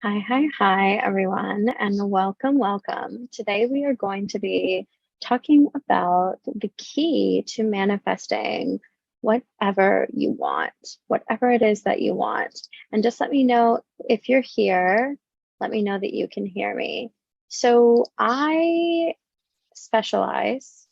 Hi, everyone, and welcome. Today, we are going to be talking about the key to manifesting whatever it is that you want. And just let me know if you're here, let me know that you can hear me. So, I specialize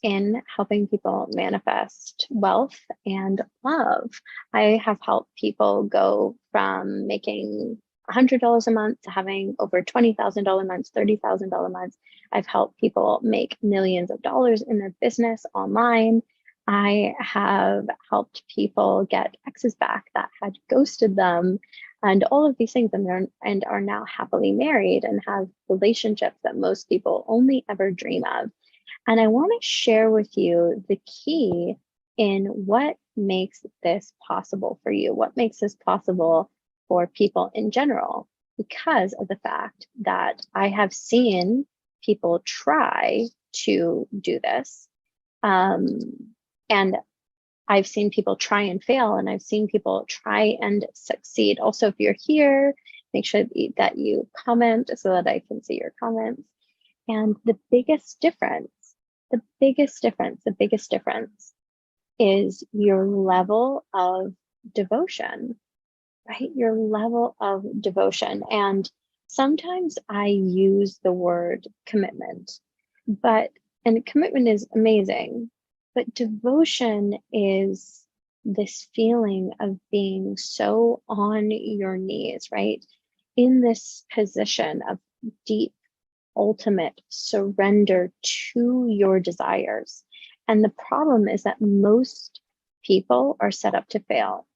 in helping people manifest wealth and love. I have helped people go from making $100 a month to having over $20,000 months, $30,000 months. I've helped people make millions of dollars in their business online. I have helped people get exes back that had ghosted them and all of these things, and are now happily married and have relationships that most people only ever dream of. And I want to share with you the key in what makes this possible for you, what makes this possible for people in general, because of the fact that I have seen people try to do this. And I've seen people try and fail, and I've seen people try and succeed. Also, if you're here, make sure that you comment so that I can see your comments. And the biggest difference is your level of devotion, right? Your level of devotion. And sometimes I use the word commitment, and commitment is amazing, but devotion is this feeling of being so on your knees, right? In this position of deep ultimate surrender to your desires. And the problem is that most people are set up to fail.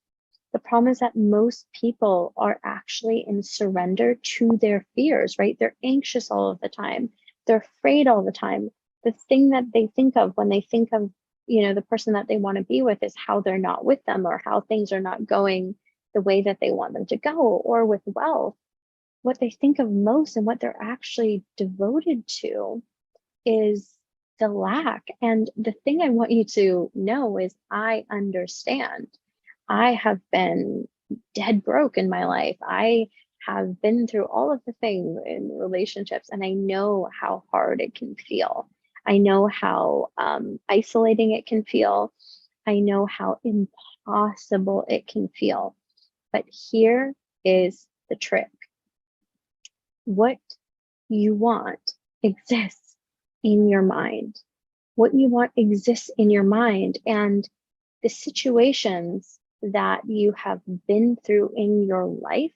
The problem is that most people are actually in surrender to their fears, right? They're anxious all of the time. They're afraid all the time. The thing that they think of when they think of, the person that they want to be with is how they're not with them, or how things are not going the way that they want them to go. Or with wealth, what they think of most and what they're actually devoted to is the lack. And the thing I want you to know is I understand. I have been dead broke in my life. I have been through all of the things in relationships, and I know how hard it can feel. I know how isolating it can feel. I know how impossible it can feel. But here is the trick. What you want exists in your mind. What you want exists in your mind. And the situations that you have been through in your life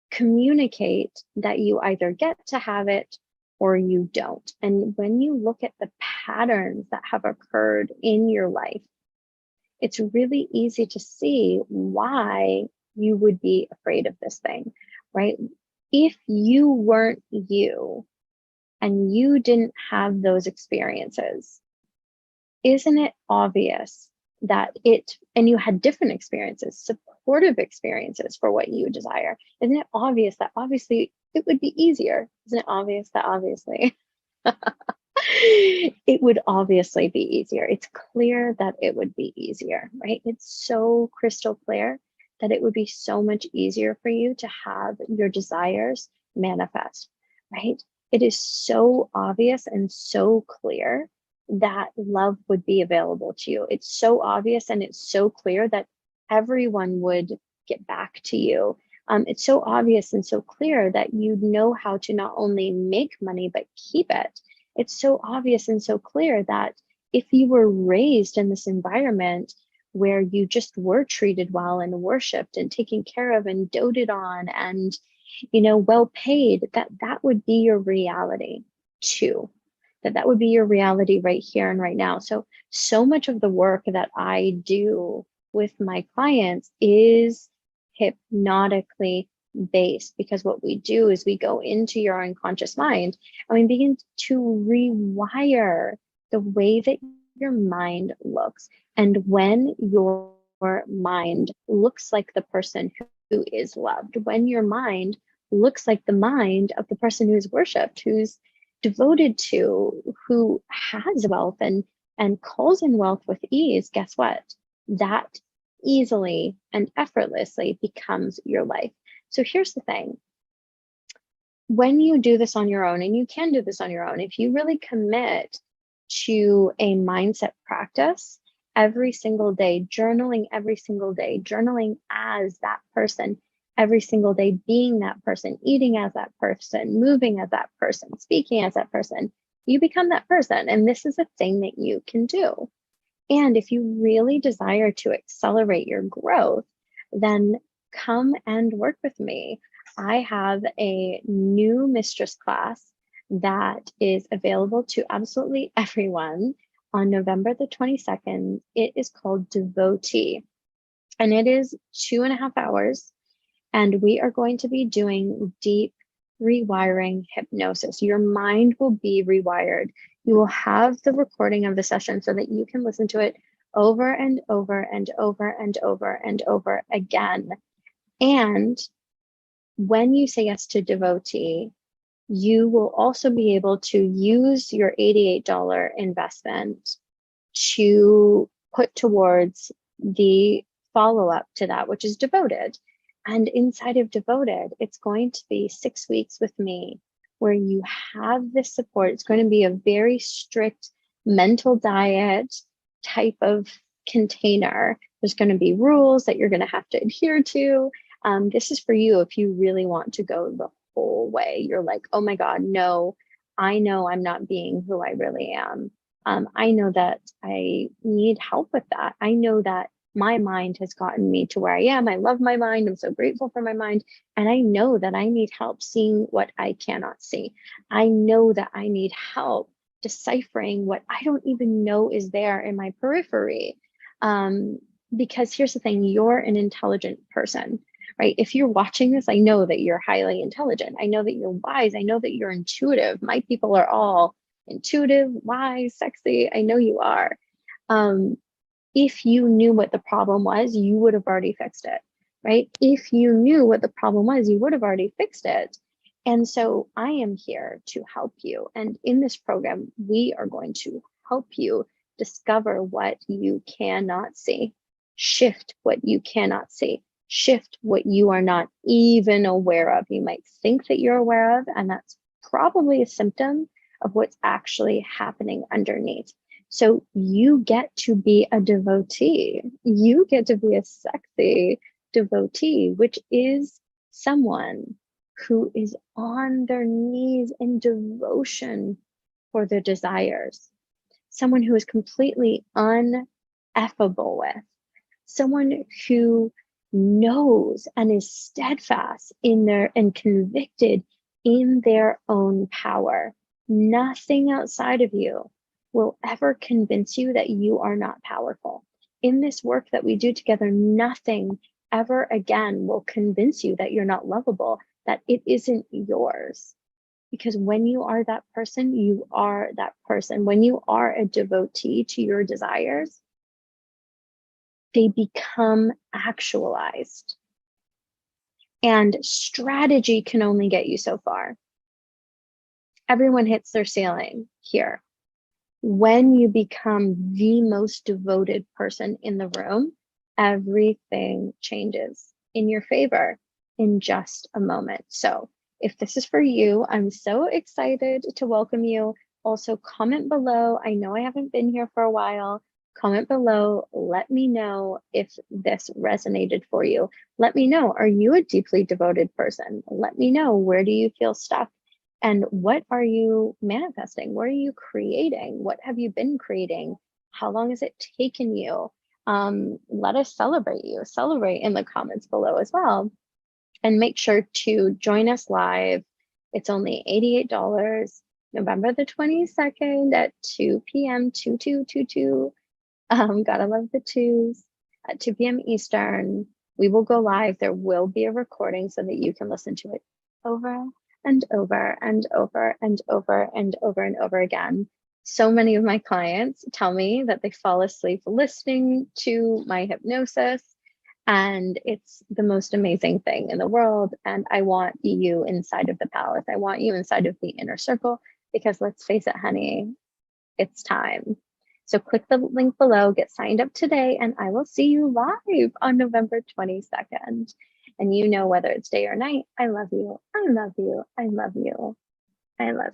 communicate that you either get to have it or you don't. And when you look at the patterns that have occurred in your life, it's really easy to see why you would be afraid of this thing, right? If you weren't you and you didn't have those experiences, isn't it obvious and you had different experiences, supportive experiences for what you desire? Isn't it obvious that obviously it would be easier? Isn't it obvious that obviously it would obviously be easier? It's clear that it would be easier, right? It's so crystal clear that it would be so much easier for you to have your desires manifest, right? It is so obvious and so clear that love would be available to you. It's so obvious and it's so clear that everyone would get back to you. It's so obvious and so clear that you know how to not only make money, but keep it. It's so obvious and so clear that if you were raised in this environment where you just were treated well and worshiped and taken care of and doted on and, well paid, that would be your reality too. That would be your reality right here and right now. So much of the work that I do with my clients is hypnotically based, because what we do is we go into your unconscious mind and we begin to rewire the way that your mind looks. And when your mind looks like the person who is loved, when your mind looks like the mind of the person who's worshipped, who's devoted to, who has wealth and calls in wealth with ease, guess what? That easily and effortlessly becomes your life. So here's the thing. When you do this on your own, and you can do this on your own, if you really commit to a mindset practice every single day, journaling every single day, journaling as that person every single day, being that person, eating as that person, moving as that person, speaking as that person, you become that person. And this is a thing that you can do. And if you really desire to accelerate your growth, then come and work with me. I have a new mistress class that is available to absolutely everyone on November the 22nd. It is called Devotee, and it is 2.5 hours. And we are going to be doing deep rewiring hypnosis. Your mind will be rewired. You will have the recording of the session so that you can listen to it over and over and over and over and over again. And when you say yes to Devotee, you will also be able to use your $88 investment to put towards the follow-up to that, which is Devoted. And inside of Devoted, it's going to be 6 weeks with me where you have this support. It's going to be a very strict mental diet type of container. There's going to be rules that you're going to have to adhere to. This is for you if you really want to go the whole way. You're like, oh my God, no, I know I'm not being who I really am. I know that I need help with that. I know that my mind has gotten me to where I am. I love my mind. I'm so grateful for my mind. And I know that I need help seeing what I cannot see. I know that I need help deciphering what I don't even know is there in my periphery. Because here's the thing, you're an intelligent person, right? If you're watching this, I know that you're highly intelligent. I know that you're wise. I know that you're intuitive. My people are all intuitive, wise, sexy. I know you are. If you knew what the problem was, you would have already fixed it, right? If you knew what the problem was, you would have already fixed it. And so I am here to help you. And in this program, we are going to help you discover what you cannot see, shift what you cannot see, shift what you are not even aware of. You might think that you're aware of, and that's probably a symptom of what's actually happening underneath. So you get to be a devotee. You get to be a sexy devotee, which is someone who is on their knees in devotion for their desires. Someone who is completely uneffable with. Someone who knows and is steadfast in their and convicted in their own power. Nothing outside of you will ever convince you that you are not powerful. In this work that we do together, nothing ever again will convince you that you're not lovable, that it isn't yours. Because when you are that person, you are that person. When you are a devotee to your desires, they become actualized. And strategy can only get you so far. Everyone hits their ceiling here. When you become the most devoted person in the room, everything changes in your favor in just a moment. So if this is for you, I'm so excited to welcome you. Also, comment below. I know I haven't been here for a while. Comment below. Let me know if this resonated for you. Let me know, are you a deeply devoted person? Let me know, where do you feel stuck? And what are you manifesting? What are you creating? What have you been creating? How long has it taken you? Let us celebrate you. Celebrate in the comments below as well. And make sure to join us live. It's only $88, November the 22nd at 2 p.m., 2222. Gotta love the twos. At 2 p.m. Eastern, we will go live. There will be a recording so that you can listen to it over and over and over and over and over and over again. So many of my clients tell me that they fall asleep listening to my hypnosis, and it's the most amazing thing in the world. And I want you inside of the palace. I want you inside of the inner circle, because let's face it, honey, it's time. So click the link below, get signed up today, and I will see you live on November 22nd. And you know, whether it's day or night, I love you. I love you. I love you. I love